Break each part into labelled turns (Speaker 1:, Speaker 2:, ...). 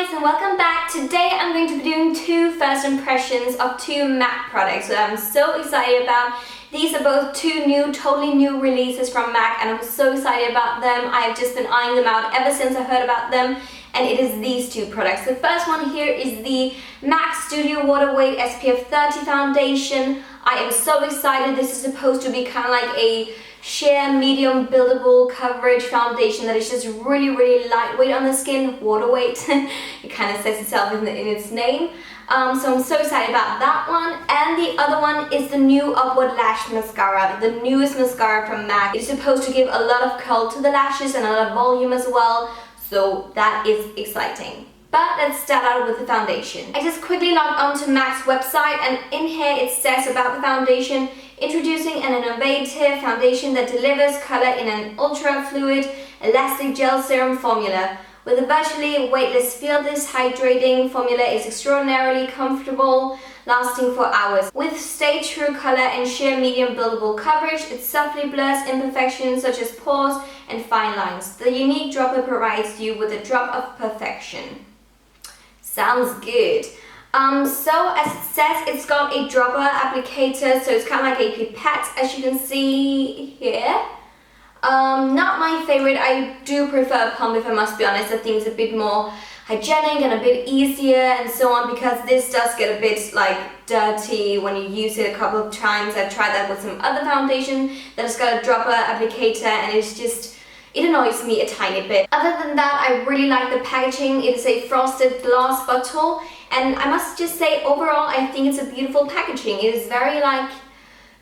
Speaker 1: guys, and welcome back. Today I'm going to be doing two first impressions of two MAC products that I'm so excited about. These are both two totally new releases from MAC, and I'm so excited about them. I've just been eyeing them out ever since I heard about them, and it is these two products. The first one here is the MAC Studio Waterweight SPF 30 foundation. I am so excited. This is supposed to be kind of like a sheer medium buildable coverage foundation that is just really lightweight on the skin. Waterweight. It kind of says itself in its name. So I'm so excited about that one. And the other one is the new Upward Lash Mascara, the newest mascara from MAC. It's supposed to give a lot of curl to the lashes and a lot of volume as well, so that is exciting. But let's start out with the foundation. I just quickly logged onto MAC's website, and in here it says about the foundation: introducing an innovative foundation that delivers color in an ultra fluid elastic gel serum formula. With a virtually weightless feel, this hydrating formula is extraordinarily comfortable, lasting for hours. With stay true color and sheer medium buildable coverage, it softly blurs imperfections such as pores and fine lines. The unique dropper provides you with a drop of perfection. Sounds good. So as it says, it's got a dropper applicator, so it's kind of like a pipette, as you can see here. Not my favorite. I do prefer a pump, if I must be honest. I think it's a bit more hygienic and a bit easier and so on, because this does get a bit like dirty when you use it a couple of times. I've tried that with some other foundation that has got a dropper applicator, and it annoys me a tiny bit. Other than that, I really like the packaging. It is a frosted glass bottle, and I must just say, overall, I think it's a beautiful packaging. It is very like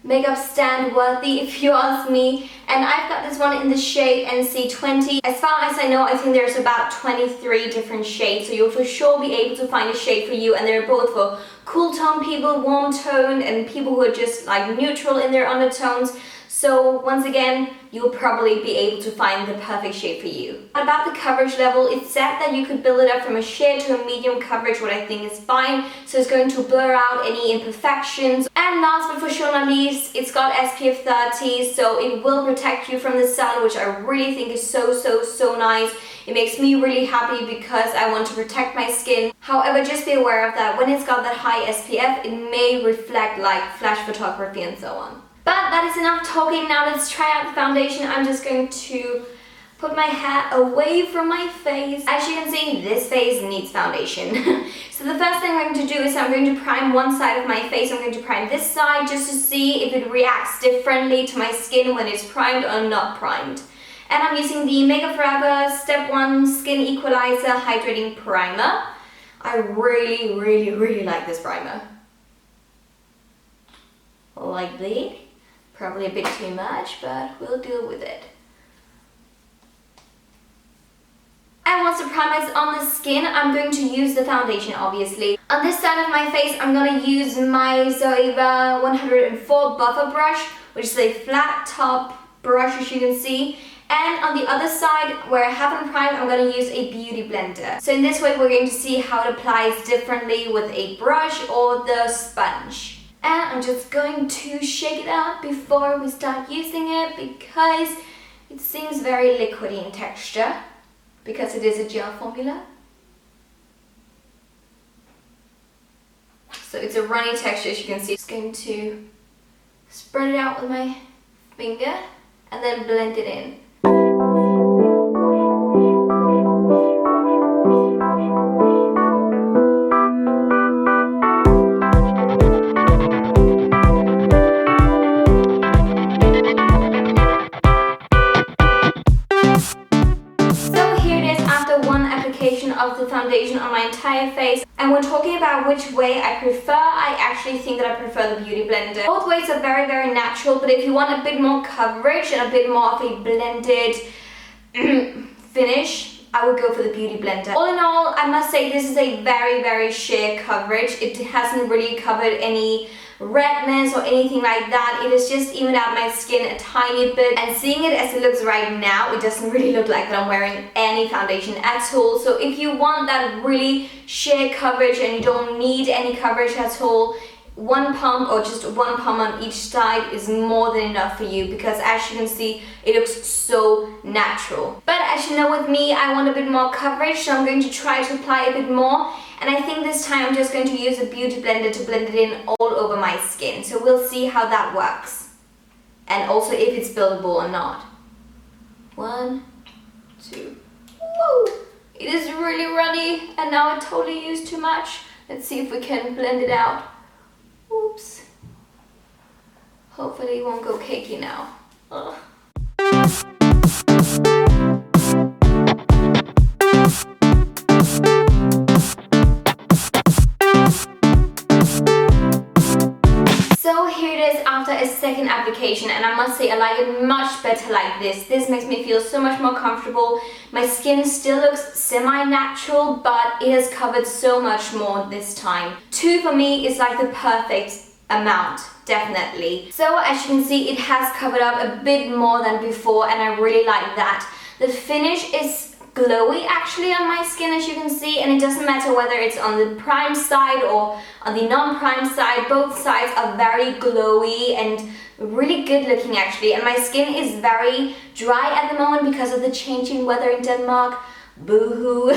Speaker 1: makeup stand worthy, if you ask me. And I've got this one in the shade NC20. As far as I know, I think there's about 23 different shades, so you'll for sure be able to find a shade for you, and they're both for cool tone people, warm toned, and people who are just like neutral in their undertones. So once again, you'll probably be able to find the perfect shade for you. About the coverage level, it's said that you could build it up from a sheer to a medium coverage, what I think is fine. So it's going to blur out any imperfections. And last but for sure not least, it's got SPF 30, so it will protect you from the sun, which I really think is so nice. It makes me really happy because I want to protect my skin. However, just be aware of that. When it's got that high SPF, it may reflect like flash photography and so on. But that is enough talking. Now let's try out the foundation. I'm just going to put my hair away from my face. As you can see, this face needs foundation. So the first thing I'm going to do is I'm going to prime one side of my face. I'm going to prime this side just to see if it reacts differently to my skin when it's primed or not primed. And I'm using the Make Up For Ever Step 1 Skin Equalizer Hydrating Primer. I really like this primer. Lightly. Probably a bit too much, but we'll deal with it. And once the primer is on the skin, I'm going to use the foundation, obviously. On this side of my face, I'm going to use my Zoeva 104 Buffer Brush, which is a flat top brush, as you can see. And on the other side, where I haven't primed, I'm going to use a beauty blender. So in this way, we're going to see how it applies differently with a brush or the sponge. And I'm just going to shake it out before we start using it, because it seems very liquidy in texture, because it is a gel formula. So it's a runny texture, as you can see. Just going to spread it out with my finger and then blend it in. Of the foundation on my entire face. And when talking about which way I prefer, I actually think that I prefer the beauty blender. Both ways are very natural, but if you want a bit more coverage and a bit more of a blended finish, I would go for the beauty blender. All in all, I must say this is a very sheer coverage. It hasn't really covered any redness or anything like that. It has just evened out my skin a tiny bit, and seeing it as it looks right now, it doesn't really look like that I'm wearing any foundation at all. So if you want that really sheer coverage and you don't need any coverage at all, one pump or just one pump on each side is more than enough for you, because as you can see, it looks so natural. But as you know, with me, I want a bit more coverage, so I'm going to try to apply a bit more. And I think this time I'm just going to use a beauty blender to blend it in all over my skin. So we'll see how that works. And also if it's buildable or not. 1, 2. Whoa! It is really runny, and now I totally used too much. Let's see if we can blend it out. Oops. Hopefully it won't go cakey now. Ugh. So here it is after a second application, and I must say I like it much better like this. This makes me feel so much more comfortable. My skin still looks semi-natural, but it has covered so much more this time. 2 for me is like the perfect amount, definitely. So as you can see, it has covered up a bit more than before, and I really like that. The finish is glowy actually on my skin, as you can see, and it doesn't matter whether it's on the prime side or on the non-prime side. Both sides are very glowy and really good looking actually, and my skin is very dry at the moment because of the changing weather in Denmark. Boo-hoo.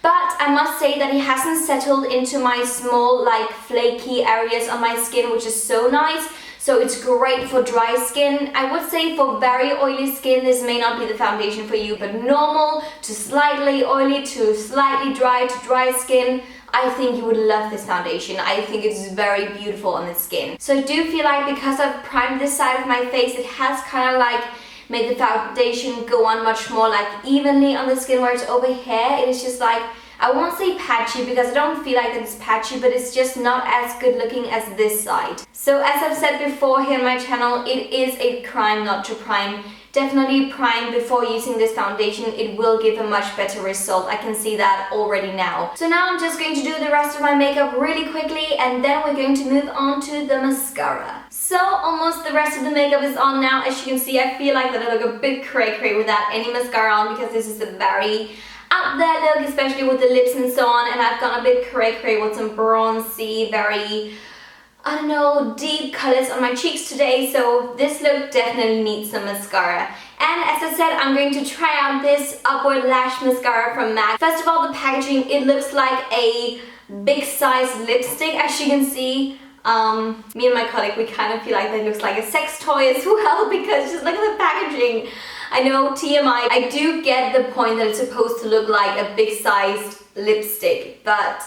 Speaker 1: But I must say that it hasn't settled into my small, like, flaky areas on my skin, which is so nice. So it's great for dry skin. I would say for very oily skin, this may not be the foundation for you, but normal to slightly oily to slightly dry to dry skin, I think you would love this foundation. I think it's very beautiful on the skin. So I do feel like because I've primed this side of my face, it has kind of like made the foundation go on much more like evenly on the skin, whereas over here it is just like, I won't say patchy because I don't feel like that it's patchy, but it's just not as good looking as this side. So as I've said before here on my channel, it is a crime not to prime. Definitely prime before using this foundation. It will give a much better result. I can see that already now. So now I'm just going to do the rest of my makeup really quickly, and then we're going to move on to the mascara. So almost the rest of the makeup is on now. As you can see, I feel like that I look a bit cray-cray without any mascara on, because this is a very up there look, especially with the lips and so on, and I've gone a bit cray-cray with some bronzy, very, I don't know, deep colors on my cheeks today, so this look definitely needs some mascara. And as I said, I'm going to try out this Upward Lash Mascara from MAC. First of all, the packaging, it looks like a big size lipstick, as you can see. Me and my colleague, we kind of feel like that looks like a sex toy as well, because just look at the packaging. I know, TMI, I do get the point that it's supposed to look like a big sized lipstick, but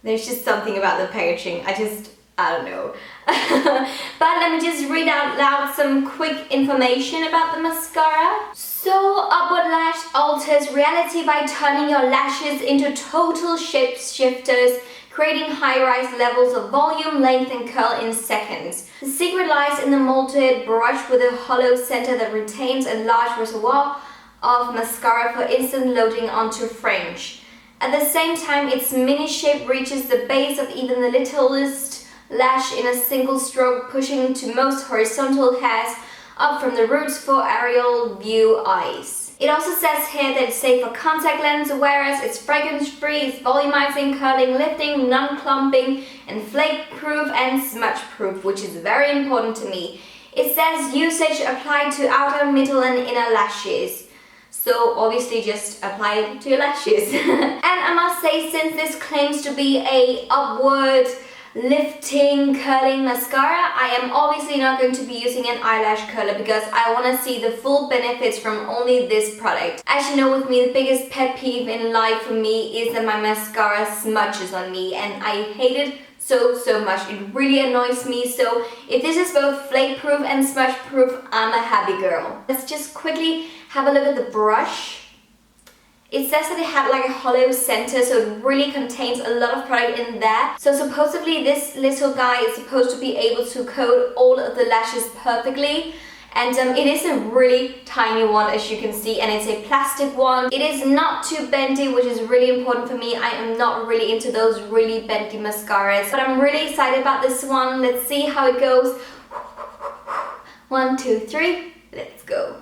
Speaker 1: there's just something about the packaging, I don't know. But let me just read out loud some quick information about the mascara. So, Upward Lash alters reality by turning your lashes into total shape shifters, creating high-rise levels of volume, length and curl in seconds. The secret lies in the molded brush with a hollow center that retains a large reservoir of mascara for instant loading onto fringe. At the same time, its mini shape reaches the base of even the littlest lash in a single stroke, pushing to most horizontal hairs up from the roots for aerial view eyes. It also says here that it's safe for contact lens wearers, it's fragrance-free, it's volumizing, curling, lifting, non-clumping, and flake-proof and smudge-proof, which is very important to me. It says usage applied to outer, middle, and inner lashes. So obviously just apply it to your lashes. And I must say, since this claims to be a upward lifting, curling mascara, I am obviously not going to be using an eyelash curler because I want to see the full benefits from only this product. As you know, with me, the biggest pet peeve in life for me is that my mascara smudges on me, and I hate it so much. It really annoys me. So if this is both flake proof and smudge proof, I'm a happy girl. Let's just quickly have a look at the brush. It says that it had like a hollow center, so it really contains a lot of product in there. So supposedly this little guy is supposed to be able to coat all of the lashes perfectly. And it is a really tiny one, as you can see, and it's a plastic one. It is not too bendy, which is really important for me. I am not really into those really bendy mascaras, but I'm really excited about this one. Let's see how it goes. 1, 2, 3, let's go.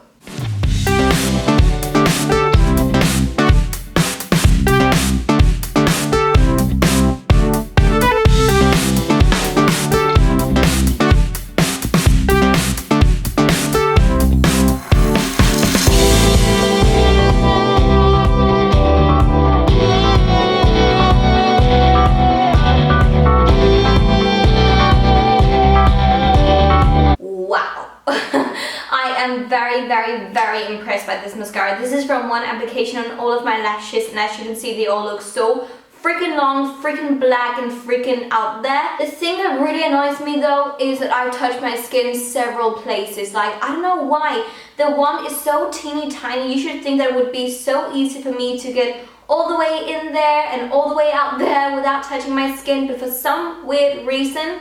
Speaker 1: very impressed by this mascara. This is from one application on all of my lashes, and as you can see, they all look so freaking long, freaking black, and freaking out there. The thing that really annoys me though is that I touch my skin several places. Like, I don't know why. The one is so teeny tiny. You should think that it would be so easy for me to get all the way in there and all the way out there without touching my skin, but for some weird reason,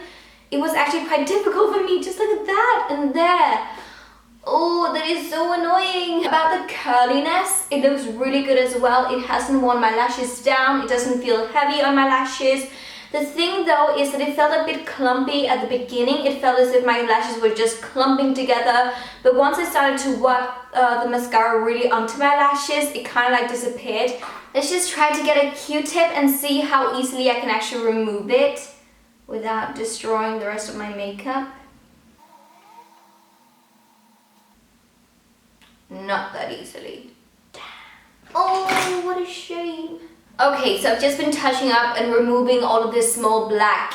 Speaker 1: it was actually quite difficult for me. Just look at that and there. Oh, that is so annoying. About the curliness, it looks really good as well. It hasn't worn my lashes down. It doesn't feel heavy on my lashes. The thing though is that it felt a bit clumpy at the beginning. It felt as if my lashes were just clumping together. But once I started to work the mascara really onto my lashes, it kind of like disappeared. Let's just try to get a Q-tip and see how easily I can actually remove it without destroying the rest of my makeup. Not that easily. Damn. Oh, what a shame. Okay, so I've just been touching up and removing all of these small black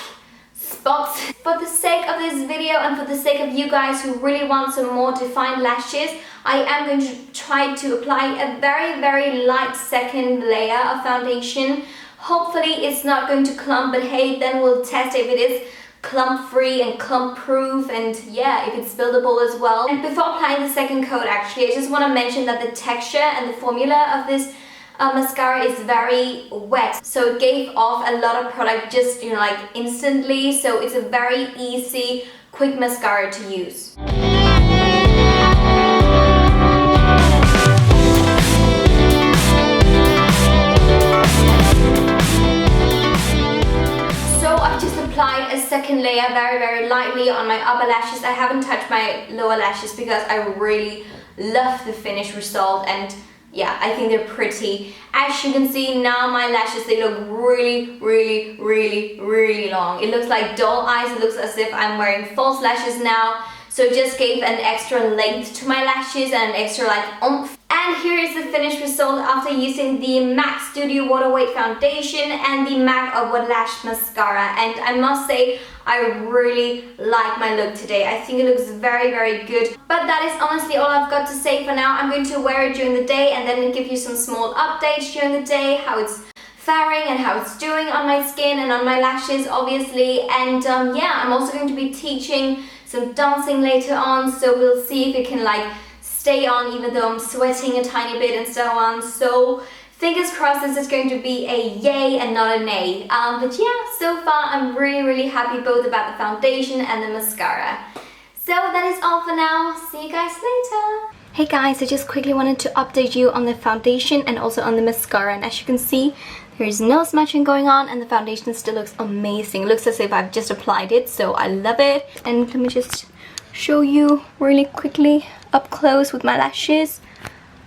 Speaker 1: spots. For the sake of this video and for the sake of you guys who really want some more defined lashes, I am going to try to apply a very light second layer of foundation. Hopefully it's not going to clump, but hey, then we'll test if it is clump free and clump proof, and yeah, if it's buildable as well. And before applying the second coat, actually, I just want to mention that the texture and the formula of this mascara is very wet, so it gave off a lot of product just, you know, like instantly, so it's a very easy, quick mascara to use. Applied a second layer very lightly on my upper lashes. I haven't touched my lower lashes because I really love the finished result, and yeah, I think they're pretty. As you can see now, my lashes, they look really long. It looks like doll eyes. It looks as if I'm wearing false lashes now. So it just gave an extra length to my lashes and an extra like oomph. And here is the finished result after using the MAC Studio Waterweight Foundation and the MAC Lash Mascara. And I must say, I really like my look today. I think it looks very good. But that is honestly all I've got to say for now. I'm going to wear it during the day and then give you some small updates during the day, how it's faring and how it's doing on my skin and on my lashes, obviously. And yeah, I'm also going to be teaching some dancing later on, so we'll see if it can like stay on even though I'm sweating a tiny bit and so on. So fingers crossed this is going to be a yay and not a nay. But yeah, so far I'm really happy both about the foundation and the mascara. So that is all for now. See you guys later. Hey guys, I just quickly wanted to update you on the foundation and also on the mascara, and as you can see, there's no smudging going on and the foundation still looks amazing. It looks as if I've just applied it, so I love it. And let me just show you really quickly up close with my lashes.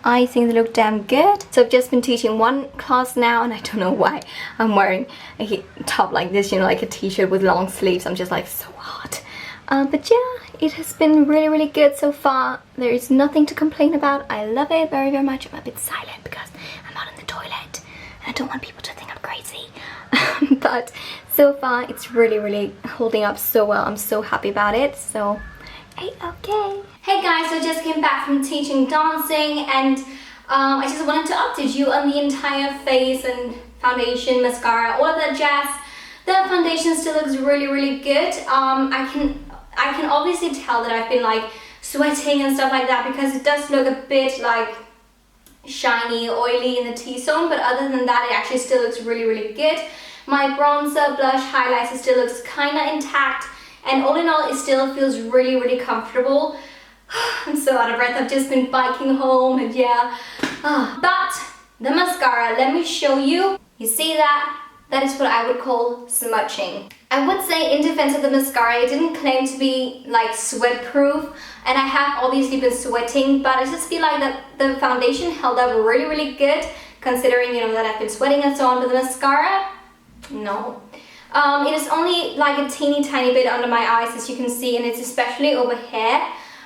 Speaker 1: I think they look damn good. So I've just been teaching one class now, and I don't know why I'm wearing a top like this, you know, like a t-shirt with long sleeves. I'm just like so hot. But yeah, it has been really good so far. There is nothing to complain about. I love it very much. I'm a bit silent because I'm out in the toilet. I don't want people to think I'm crazy. But so far it's really holding up so well. I'm so happy about it. So okay. Hey guys, so I just came back from teaching dancing, and I just wanted to update you on the entire face and foundation, mascara, all of that jazz. The foundation still looks really good. I can obviously tell that I've been like sweating and stuff like that because it does look a bit like shiny, oily in the T-zone, but other than that it actually still looks really good. My bronzer, blush, highlighter still looks kinda intact, and all in all it still feels really comfortable. I'm so out of breath. I've just been biking home, and yeah. But the mascara, let me show you. You see that? That is what I would call smudging. I would say in defense of the mascara, it didn't claim to be like sweat proof, and I have obviously been sweating, but I just feel like that the foundation held up really good, considering, you know, that I've been sweating and so on. But the mascara, no. It is only like a teeny tiny bit under my eyes, as you can see, and it's especially over here.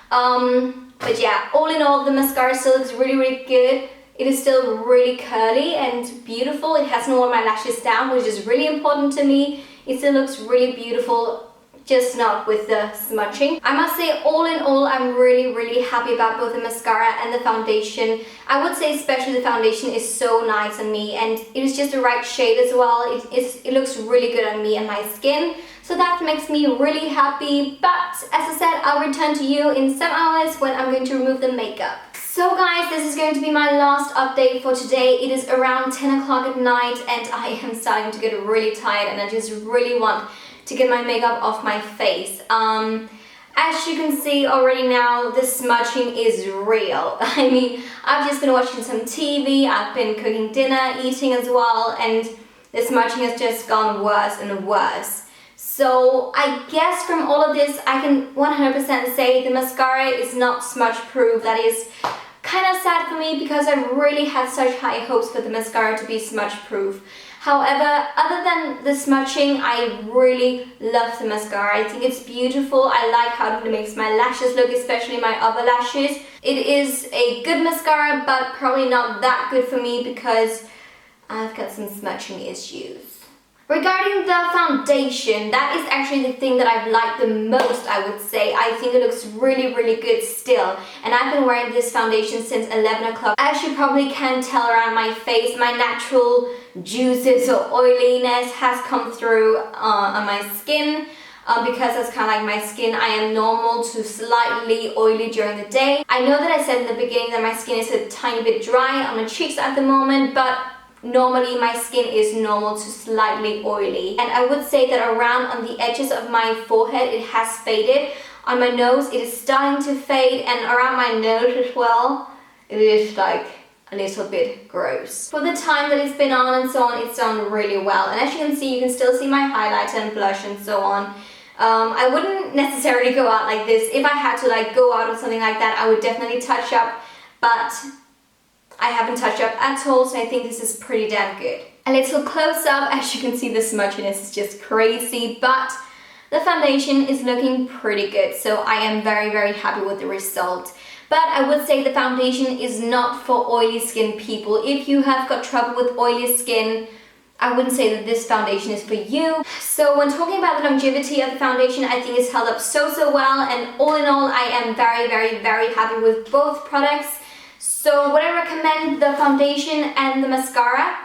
Speaker 1: But yeah, all in all, the mascara still looks really good. It is still really curly and beautiful. It hasn't worn my lashes down, which is really important to me. It still looks really beautiful just not with the smudging. I must say, all in all, I'm really happy about both the mascara and the foundation. I would say especially the foundation is so nice on me, and it is just the right shade as well. It looks really good on me and my skin, so that makes me really happy. But as I said, I'll return to you in some hours when I'm going to remove the makeup. So guys, this is going to be my last update for today. It is around 10 o'clock at night and I am starting to get really tired, and I just really want to get my makeup off my face. As you can see already now, the smudging is real. I mean, I've just been watching some TV, I've been cooking dinner, eating as well, and the smudging has just gone worse and worse. So I guess from all of this, I can 100% say the mascara is not smudge proof. That is kind of sad for me because I really had such high hopes for the mascara to be smudge proof. However, other than the smudging, I really love the mascara. I think it's beautiful. I like how it makes my lashes look, especially my upper lashes. It is a good mascara, but probably not that good for me because I've got some smudging issues. Regarding the foundation, that is actually the thing that I've liked the most, I would say. I think it looks really good still. And I've been wearing this foundation since 11 o'clock. As you probably can tell around my face, my natural juices or oiliness has come through on my skin. Because that's kind of like my skin, I am normal to slightly oily during the day. I know that I said in the beginning that my skin is a tiny bit dry on the cheeks at the moment, but normally my skin is normal to slightly oily. And I would say that around on the edges of my forehead it has faded. On my nose it is starting to fade, and around my nose as well it is like a little bit gross. For the time that it's been on and so on, it's done really well. And as you can see, you can still see my highlighter and blush and so on. I wouldn't necessarily go out like this. If I had to like go out or something like that, I would definitely touch up, but I haven't touched up at all, so I think this is pretty damn good. A little close up, as you can see, the smudginess is just crazy, but the foundation is looking pretty good, so I am very happy with the result. But I would say the foundation is not for oily skin people. If you have got trouble with oily skin, I wouldn't say that this foundation is for you. So when talking about the longevity of the foundation, I think it's held up so well, and all in all, I am very happy with both products. So would I recommend the foundation and the mascara?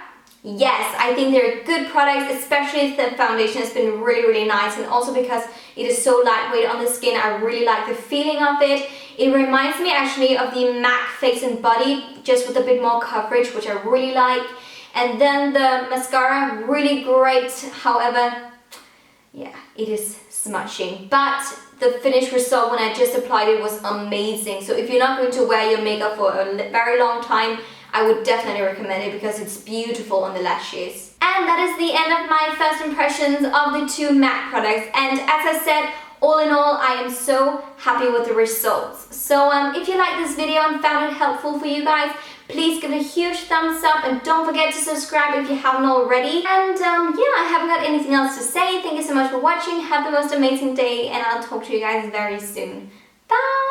Speaker 1: Yes, I think they're good products, especially if the foundation has been really nice, and also because it is so lightweight on the skin. I really like the feeling of it. It reminds me actually of the MAC Face and Body, just with a bit more coverage, which I really like. And then the mascara, really great. However, yeah, it is smudging. But the finished result when I just applied it was amazing. So if you're not going to wear your makeup for a very long time, I would definitely recommend it because it's beautiful on the lashes. And that is the end of my first impressions of the two MAC products. And as I said, all in all, I am so happy with the results. So if you like this video and found it helpful for you guys, please give it a huge thumbs up and don't forget to subscribe if you haven't already. And yeah, I haven't got anything else to say. Thank you so much for watching. Have the most amazing day and I'll talk to you guys very soon. Bye!